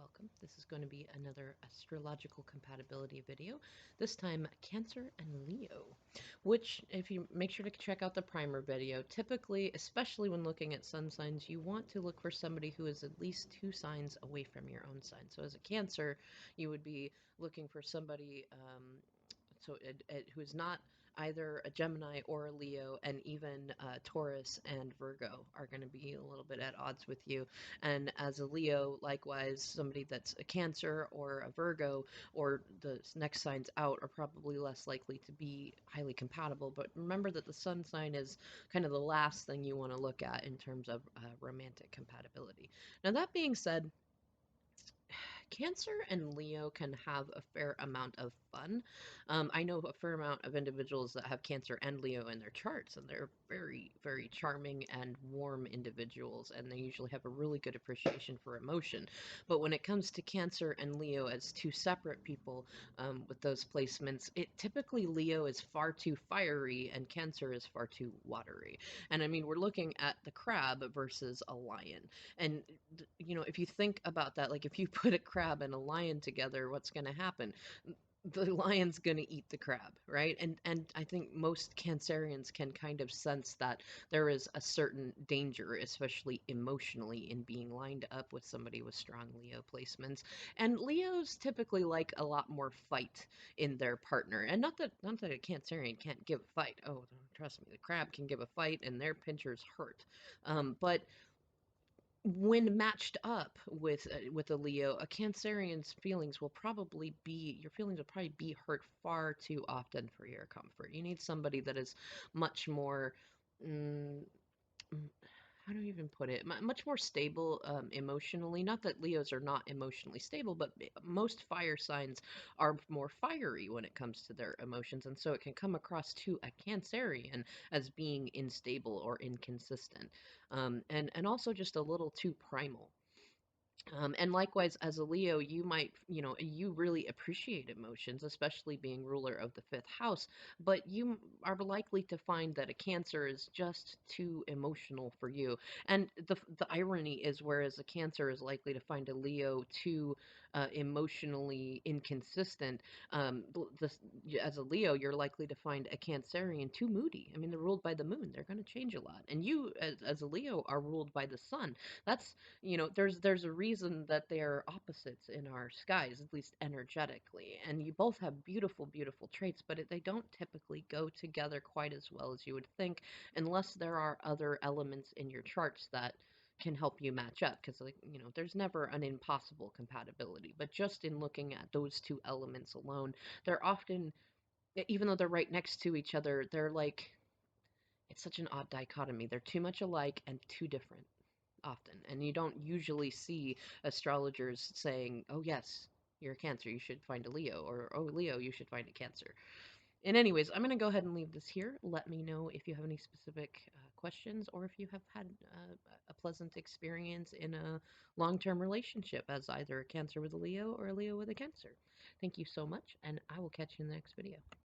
welcome. This is going to be another astrological compatibility video. This time, Cancer and Leo, which, if you make sure to check out the primer video, typically, especially when looking at sun signs, you want to look for somebody who is at least 2 signs away from your own sign. So as a Cancer, you would be looking for somebody who is not either a Gemini or a Leo, and even Taurus and Virgo are going to be a little bit at odds with you. And as a Leo, likewise, somebody that's a Cancer or a Virgo or the next signs out are probably less likely to be highly compatible. But remember that the sun sign is kind of the last thing you want to look at in terms of romantic compatibility. Now, that being said, Cancer and Leo can have a fair amount of fun. I know a fair amount of individuals that have Cancer and Leo in their charts, and they're very, very charming and warm individuals, and they usually have a really good appreciation for emotion. But when it comes to Cancer and Leo as two separate people with those placements, it typically Leo is far too fiery and Cancer is far too watery. And I mean, we're looking at the crab versus a lion. And if you think about that, like if you put a crab and a lion together, what's going to happen? The lion's going to eat the crab, right? And I think most Cancerians can kind of sense that there is a certain danger, especially emotionally, in being lined up with somebody with strong Leo placements. And Leos typically like a lot more fight in their partner. And not that a Cancerian can't give a fight. Oh, trust me, the crab can give a fight and their pinchers hurt. But when matched up with a Leo, a Cancerian's feelings will probably be your feelings will probably be hurt far too often for your comfort. You need somebody that is much more mm, how do you even put it? Much more stable emotionally. Not that Leos are not emotionally stable, but most fire signs are more fiery when it comes to their emotions, and so it can come across to a Cancerian as being unstable or inconsistent, and also just a little too primal. And likewise, as a Leo, you really appreciate emotions, especially being ruler of the fifth house, but you are likely to find that a Cancer is just too emotional for you. And the irony is, whereas a Cancer is likely to find a Leo too emotionally inconsistent, as a Leo, you're likely to find a Cancerian too moody. I mean, they're ruled by the moon, they're going to change a lot. And you, as a Leo, are ruled by the sun. That's there's a reason that they're opposites in our skies, at least energetically. And you both have beautiful, beautiful traits, but they don't typically go together quite as well as you would think, unless there are other elements in your charts that can help you match up. Because, there's never an impossible compatibility. But just in looking at those two elements alone, they're often, even though they're right next to each other, they're like, it's such an odd dichotomy. They're too much alike and too different often. And you don't usually see astrologers saying, oh, yes, you're a Cancer, you should find a Leo, or oh, Leo, you should find a Cancer. And, anyways, I'm going to go ahead and leave this here. Let me know if you have any specific questions or if you have had a pleasant experience in a long term relationship as either a Cancer with a Leo or a Leo with a Cancer. Thank you so much, and I will catch you in the next video.